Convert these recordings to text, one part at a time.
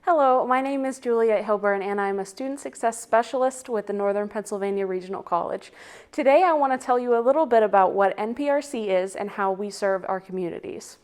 Hello, my name is Juliet Hilburn and I'm a Student Success Specialist with the Northern Pennsylvania Regional College. Today I want to tell you a little bit about what NPRC is and how we serve our communities.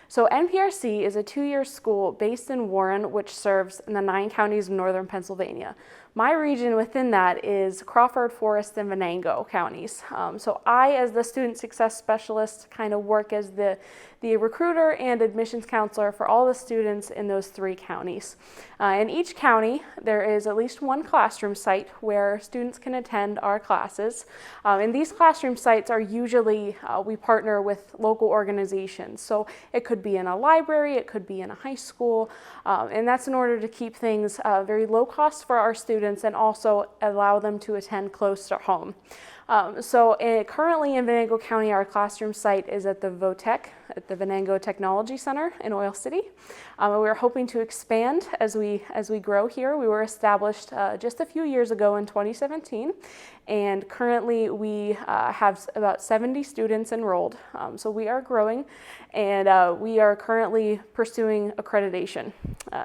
So NPRC is a two-year school based in Warren, which serves in the 9 counties of Northern Pennsylvania. My region within that is Crawford, Forest, and Venango counties. So I, as the Student Success Specialist, kind of work as the recruiter and admissions counselor for all the students in those 3 counties. In each county, there is at least one classroom site where students can attend our classes. And these classroom sites are usually, we partner with local organizations. So it could be in a library, it could be in a high school, and that's in order to keep things very low cost for our students and also allow them to attend close to home. Currently in Venango County, our classroom site is at the VOTEC, at the Venango Technology Center in Oil City. We're hoping to expand as we grow here. We were established just a few years ago in 2017, and currently we have about 70 students enrolled. So we are growing, and we are currently pursuing accreditation.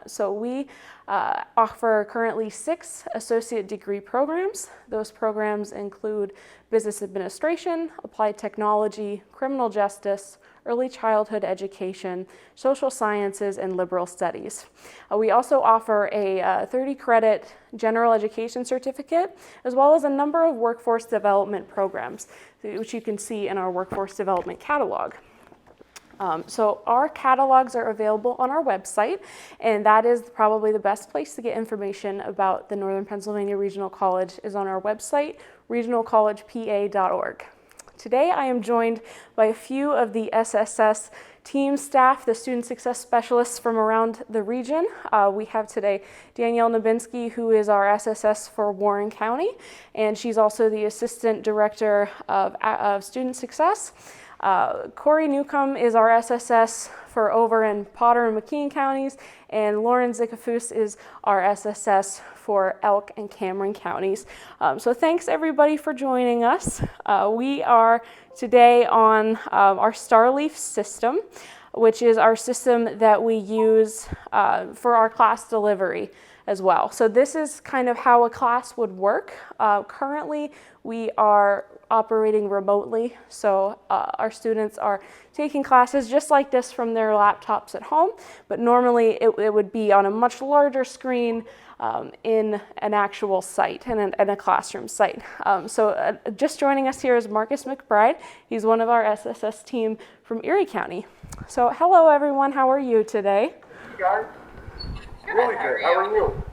So we offer currently 6 associate degree programs. Those programs include business administration, applied technology, criminal justice, early childhood education, social sciences, and liberal studies. We also offer a 30 credit general education certificate, as well as a number of workforce development programs, which you can see in our workforce development catalog. So our catalogs are available on our website, and that is probably the best place to get information about the Northern Pennsylvania Regional College is on our website, regionalcollegepa.org. Today I am joined by a few of the SSS team staff, the student success specialists from around the region. We have today Danielle Nabinski, who is our SSS for Warren County, and she's also the assistant director of student success. Corey Newcomb is our SSS for over in Potter and McKean counties, and Lauren Zicafus is our SSS for Elk and Cameron counties. So thanks everybody for joining us. We are today on our Starleaf system, which is our system that we use for our class delivery as well. So this is kind of how a class would work. Currently, we are operating remotely, so our students are taking classes just like this from their laptops at home, but normally it would be on a much larger screen in an actual site, in a classroom site. Just joining us here is Marcus McBride. He's one of our SSS team from Erie County. So hello everyone, how are you today? Hey guys, really good. How are you?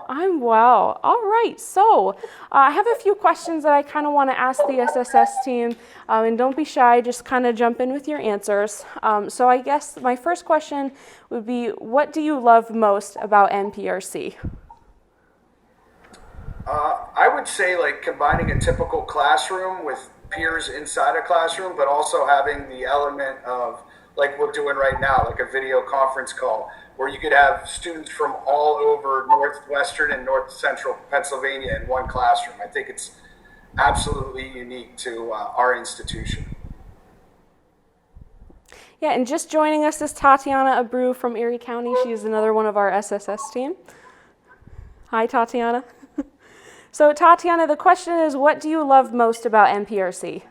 I'm well. All right, so I have a few questions that I kind of want to ask the SSS team, and don't be shy, just kind of jump in with your answers. So I guess my first question would be, what do you love most about NPRC? I would say like combining a typical classroom with peers inside a classroom, but also having the element of like we're doing right now, like a video conference call, where you could have students from all over northwestern and north central Pennsylvania in one classroom. I think it's absolutely unique to our institution. Yeah, and just joining us is Tatiana Abreu from Erie County. She's another one of our SSS team. Hi, Tatiana. So Tatiana, the question is, what do you love most about NPRC?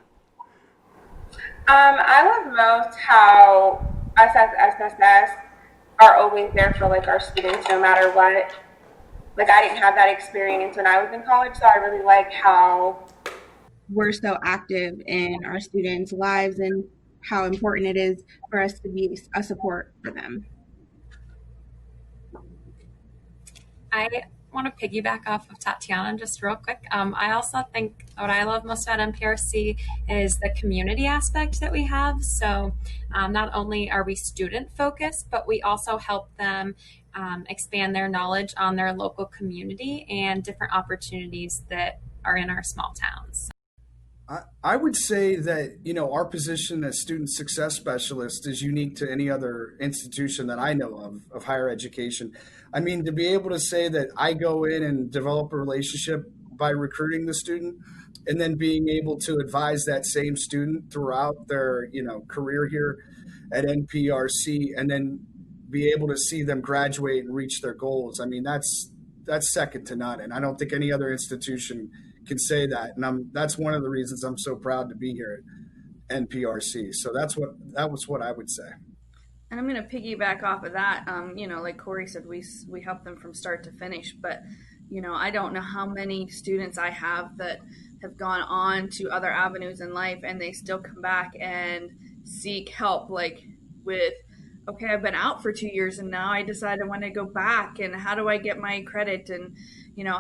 I love most how us as SSS are always there for like our students no matter what. Like I didn't have that experience when I was in college, so I really like how we're so active in our students' lives and how important it is for us to be a support for them. I want to piggyback off of Tatiana just real quick. I also think what I love most about NPRC is the community aspect that we have. So not only are we student focused, but we also help them expand their knowledge on their local community and different opportunities that are in our small towns. I would say that, our position as student success specialist is unique to any other institution that I know of higher education. I mean, to be able to say that I go in and develop a relationship by recruiting the student and then being able to advise that same student throughout their, career here at NPRC, and then be able to see them graduate and reach their goals, I mean, that's second to none. And I don't think any other institution can say that. And that's one of the reasons I'm so proud to be here at NPRC. So that was what I would say. And I'm going to piggyback off of that. Like Corey said, we help them from start to finish. But, I don't know how many students I have that have gone on to other avenues in life and they still come back and seek help, like with, okay, I've been out for 2 years and now I decide I want to go back, and how do I get my credit, and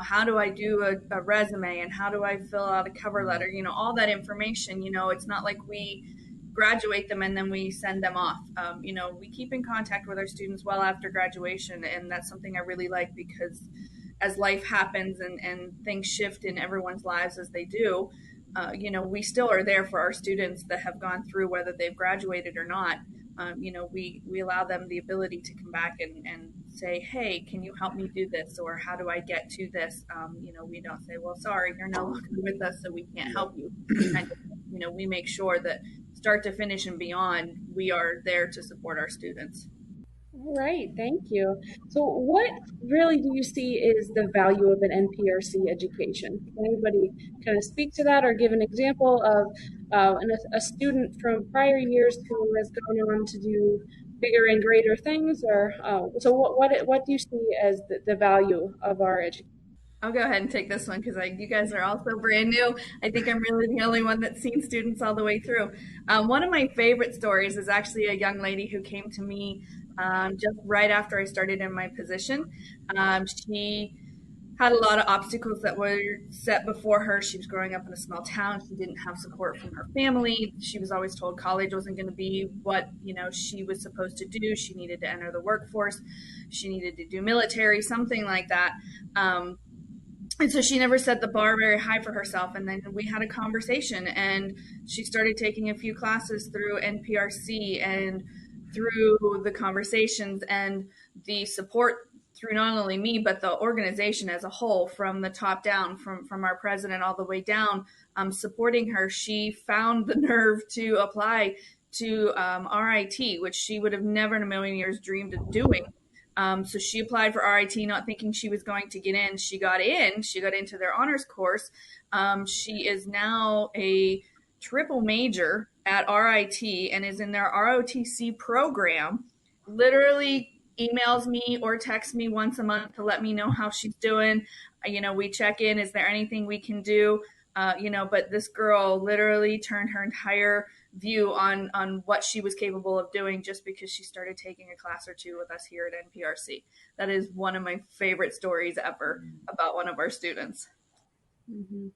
how do I do a resume, and how do I fill out a cover letter, all that information. It's not like we graduate them and then we send them off. We keep in contact with our students well after graduation, and that's something I really like, because as life happens and things shift in everyone's lives as they do, we still are there for our students that have gone through, whether they've graduated or not. We allow them the ability to come back and say, hey, can you help me do this? Or how do I get to this? We don't say, well, sorry, you're no longer with us, so we can't help you. We make sure that start to finish and beyond, we are there to support our students. All right, thank you. So what really do you see is the value of an NPRC education? Can anybody kind of speak to that or give an example of a student from prior years who has gone on to do bigger and greater things? Or so what do you see as the value of our education? I'll go ahead and take this one because you guys are all so brand new. I think I'm really the only one that's seen students all the way through. One of my favorite stories is actually a young lady who came to me just right after I started in my position. She had a lot of obstacles that were set before her. She was growing up in a small town. She didn't have support from her family. She was always told college wasn't going to be what she was supposed to do. She needed to enter the workforce. She needed to do military, something like that. And so she never set the bar very high for herself. And then we had a conversation, and she started taking a few classes through NPRC, and through the conversations and the support through not only me, but the organization as a whole, from the top down, from our president all the way down, supporting her. She found the nerve to apply to RIT, which she would have never in a million years dreamed of doing. So she applied for RIT, not thinking she was going to get in. She got in. She got into their honors course. She is now a triple major at RIT and is in their ROTC program. Literally emails me or texts me once a month to let me know how she's doing. We check in. Is there anything we can do? But this girl literally turned her entire view on what she was capable of doing just because she started taking a class or two with us here at NPRC. That is one of my favorite stories ever about one of our students. Mm-hmm.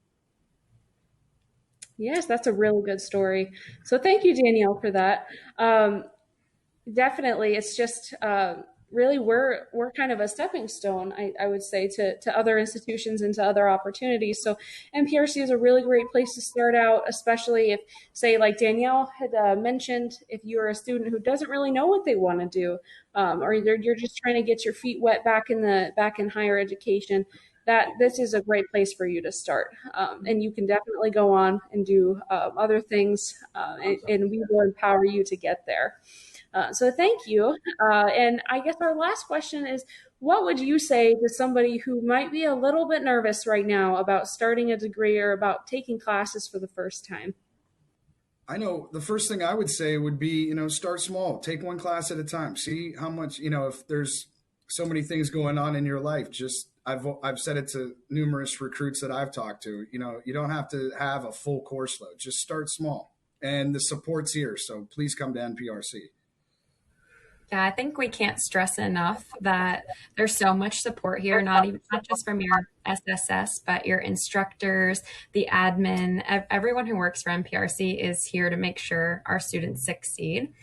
Yes, that's a really good story. So thank you, Danielle, for that. Definitely, it's just really we're kind of a stepping stone, I would say, to other institutions and to other opportunities. So NPRC is a really great place to start out, especially if, say, like Danielle had mentioned, if you're a student who doesn't really know what they want to do, or you're just trying to get your feet wet back in higher education. That this is a great place for you to start. And you can definitely go on and do other things, and we will empower you to get there. So thank you. And I guess our last question is, what would you say to somebody who might be a little bit nervous right now about starting a degree or about taking classes for the first time? I know the first thing I would say would be, start small, take one class at a time, see how much, if there's so many things going on in your life, I've said it to numerous recruits that I've talked to, you don't have to have a full course load, just start small, and the support's here. So please come to NPRC. Yeah, I think we can't stress enough that there's so much support here, not just from your SSS, but your instructors, the admin, everyone who works for NPRC is here to make sure our students succeed.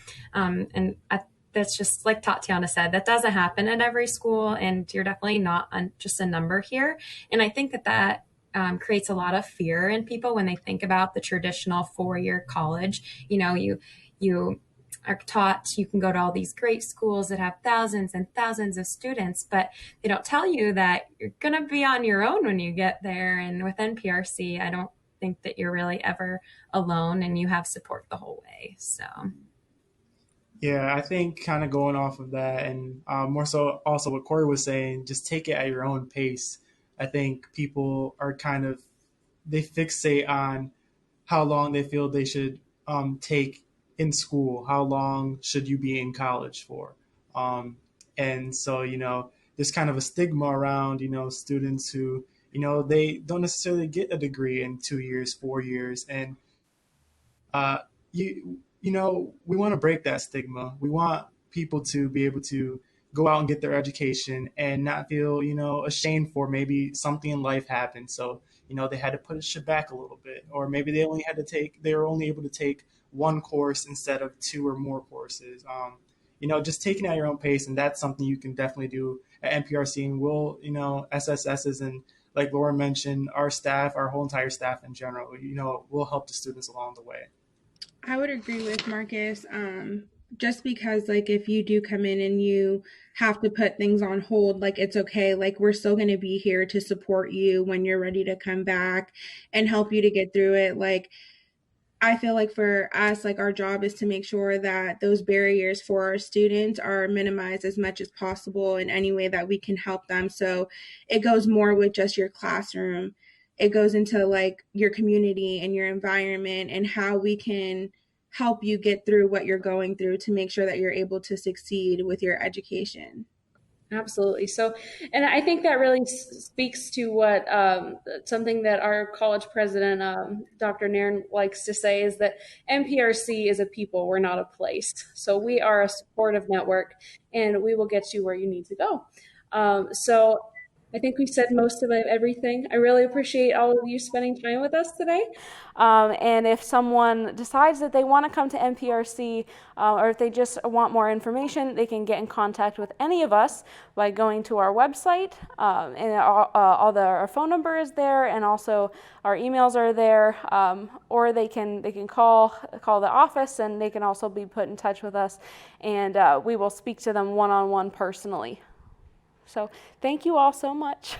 That's just like Tatiana said, that doesn't happen at every school, and you're definitely not just a number here. And I think that creates a lot of fear in people when they think about the traditional 4-year college. You are taught you can go to all these great schools that have thousands and thousands of students, but they don't tell you that you're going to be on your own when you get there. And with NPRC, I don't think that you're really ever alone, and you have support the whole way. So. Yeah, I think kind of going off of that, and more so also what Corey was saying, just take it at your own pace. I think people are kind of they fixate on how long they feel they should take in school. How long should you be in college for? Um, and so, there's kind of a stigma around, students who, they don't necessarily get a degree in 2 years, 4 years. And we want to break that stigma. We want people to be able to go out and get their education and not feel, ashamed for maybe something in life happened. So, they had to push it back a little bit, or maybe they were only able to take one course instead of two or more courses. Just taking it at your own pace. And that's something you can definitely do at NPRC. And we'll, SSSs and like Lauren mentioned, our staff, our whole entire staff in general, will help the students along the way. I would agree with Marcus. Just because, like, if you do come in and you have to put things on hold, like, it's okay. Like, we're still going to be here to support you when you're ready to come back and help you to get through it. Like, I feel like for us, like, our job is to make sure that those barriers for our students are minimized as much as possible in any way that we can help them. So it goes more with just your classroom. It goes into like your community and your environment and how we can help you get through what you're going through to make sure that you're able to succeed with your education. Absolutely. So, and I think that really speaks to what something that our college president, Dr. Nairn, likes to say is that NPRC is a people, we're not a place. So we are a supportive network, and we will get you where you need to go. So I think we said most of everything. I really appreciate all of you spending time with us today. And if someone decides that they want to come to NPRC, or if they just want more information, they can get in contact with any of us by going to our website. And our phone number is there, and also our emails are there. Or they can call the office, and they can also be put in touch with us, and we will speak to them one-on-one personally. So thank you all so much.